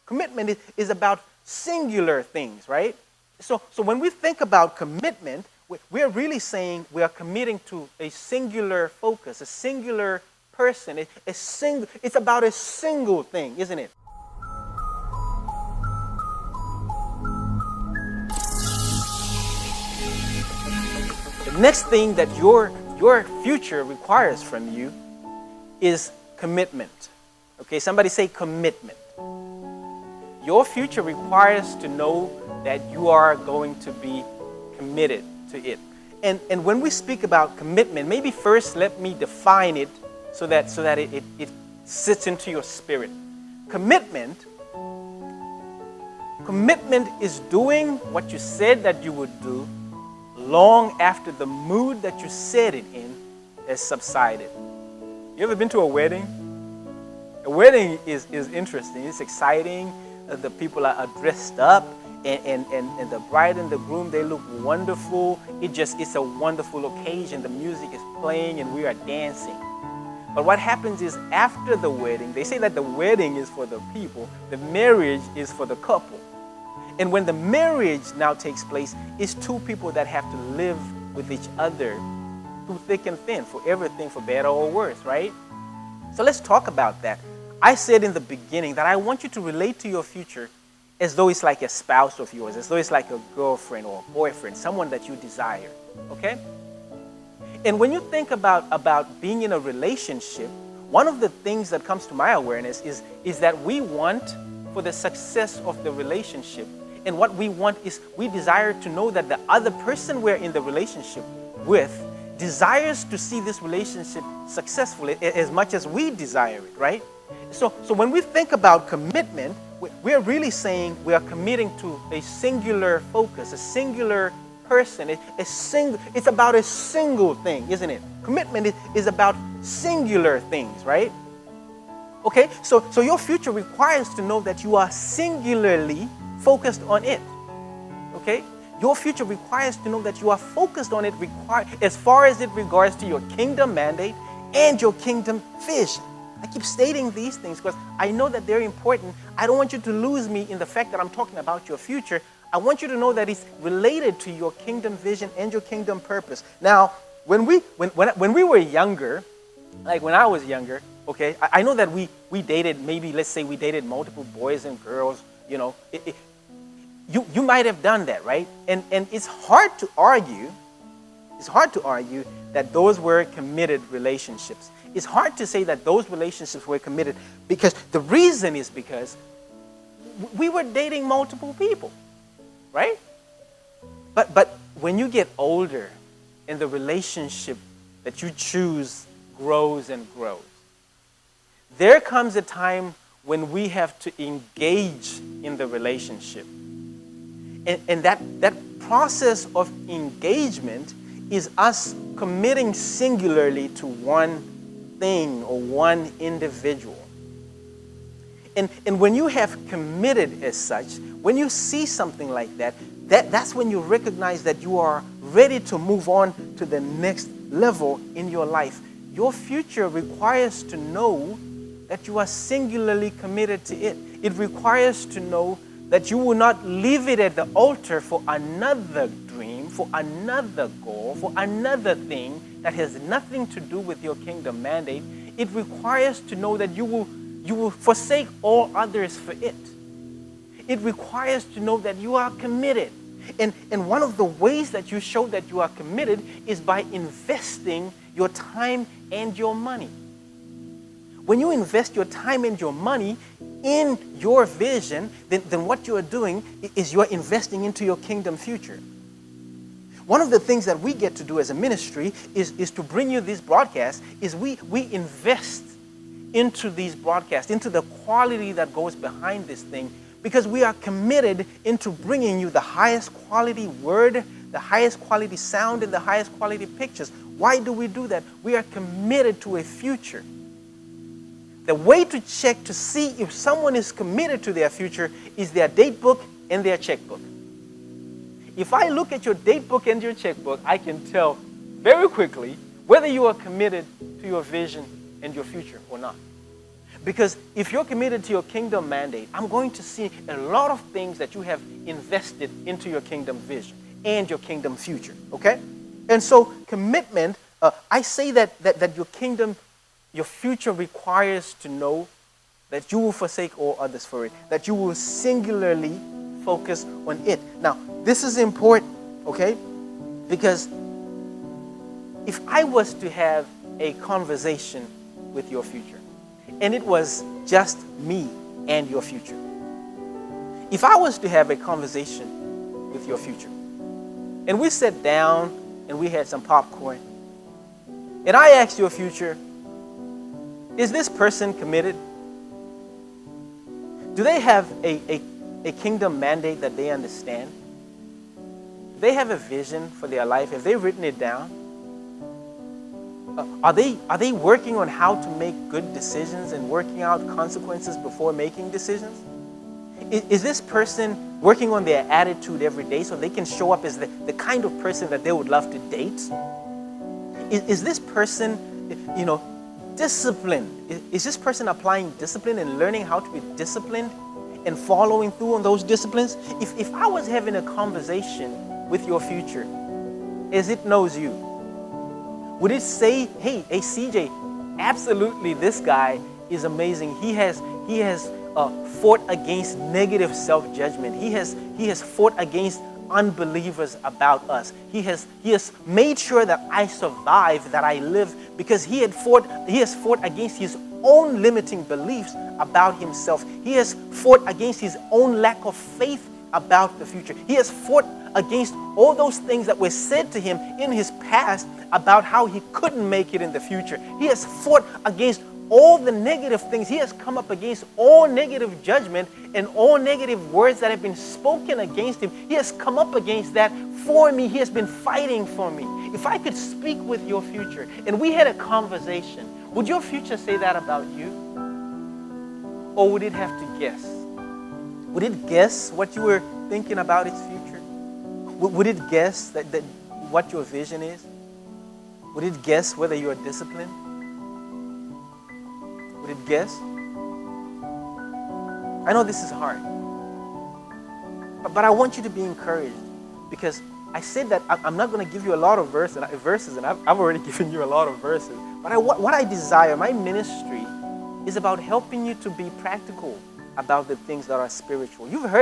Commitment is about singular things, right? So when we think about commitment, we're really saying we are committing to a singular focus, a singular person. It's about a single thing, isn't it? The next thing that your future requires from you is commitment. Okay, somebody say commitment. Your future requires to know that you are going to be committed to it. And when we speak about commitment, maybe first let me define it so that it sits into your spirit. Commitment is doing what you said that you would do long after the mood that you said it in has subsided. You ever been to a wedding? A wedding is interesting. It's exciting. The people are dressed up, and the bride and the groom, they look wonderful. It's a wonderful occasion. The music is playing and we are dancing. But what happens is after the wedding, they say that the wedding is for the people, the marriage is for the couple. And when the marriage now takes place, it's two people that have to live with each other through thick and thin, for everything, for better or worse, right? So let's talk about that. I said in the beginning that I want you to relate to your future as though it's like a spouse of yours, as though it's like a girlfriend or a boyfriend, someone that you desire, okay? And when you think about being in a relationship, one of the things that comes to my awareness is that we want for the success of the relationship. And what we want is we desire to know that the other person we're in the relationship with desires to see this relationship successful as much as we desire it, right? So when we think about commitment, we're really saying we are committing to a singular focus, a singular person. It's about a single thing, isn't it? Commitment is about singular things, right? Okay, so your future requires to know that you are singularly focused on it. Okay? Your future requires to know that you are focused on it as far as it regards to your kingdom mandate and your kingdom vision. I keep stating these things because I know that they're important. I don't want you to lose me in the fact that I'm talking about your future. I want you to know that it's related to your kingdom vision and your kingdom purpose. Now, when we were younger, like when I was younger, okay, I know that we dated, maybe let's say we dated multiple boys and girls, you know. You might have done that, right? And it's hard to argue that those were committed relationships. It's hard to say that those relationships were committed because the reason is because we were dating multiple people, right? But when you get older and the relationship that you choose grows and grows, there comes a time when we have to engage in the relationship. And that process of engagement is us committing singularly to one thing or one individual. And when you have committed as such, when you see something like that's when you recognize that you are ready to move on to the next level in your life. Your future requires to know that you are singularly committed to it. It requires to know that you will not leave it at the altar for another dream, for another goal, for another thing that has nothing to do with your kingdom mandate. It requires to know that you will forsake all others for it. It requires to know that you are committed. And one of the ways that you show that you are committed is by investing your time and your money. When you invest your time and your money in your vision, then what you are doing is you are investing into your kingdom future. One of the things that we get to do as a ministry is to bring you these broadcasts, is we invest into these broadcasts, into the quality that goes behind this thing, because we are committed into bringing you the highest quality word, the highest quality sound, and the highest quality pictures. Why do we do that? We are committed to a future. The way to check to see if someone is committed to their future is their date book and their checkbook. If I look at your date book and your checkbook, I can tell very quickly whether you are committed to your vision and your future or not. Because if you're committed to your kingdom mandate, I'm going to see a lot of things that you have invested into your kingdom vision and your kingdom future, okay? And so commitment, I say that your kingdom, your future requires to know that you will forsake all others for it, that you will singularly focus on it. Now, this is important, okay? Because if I was to have a conversation with your future, and it was just me and your future. If I was to have a conversation with your future, and we sat down and we had some popcorn, and I asked your future, is this person committed? Do they have a kingdom mandate that they understand? Do they have a vision for their life? Have they written it down? Are they working on how to make good decisions and working out consequences before making decisions? Is this person working on their attitude every day so they can show up as the kind of person that they would love to date? Is this person, disciplined? Is this person applying discipline and learning how to be disciplined and following through on those disciplines? If I was having a conversation with your future as it knows you, would it say, hey, CJ, absolutely, this guy is amazing. He has fought against negative self-judgment. He has fought against unbelievers about us. He has made sure that I survive, that I live, because he has fought against his own limiting beliefs about himself. He has fought against his own lack of faith about the future. He has fought against all those things that were said to him in his past about how he couldn't make it in the future. He has fought against all the negative things. He has come up against all negative judgment and all negative words that have been spoken against him. He has come up against that for me. He has been fighting for me. If I could speak with your future and we had a conversation, would your future say that about you? Or would it have to guess? Would it guess what you were thinking about its future? Would it guess that what your vision is? Would it guess whether you are disciplined? Would it guess? I know this is hard, but I want you to be encouraged, because I said that I'm not going to give you a lot of verses, and I've already given you a lot of verses. But what I desire, my ministry, is about helping you to be practical about the things that are spiritual. You've heard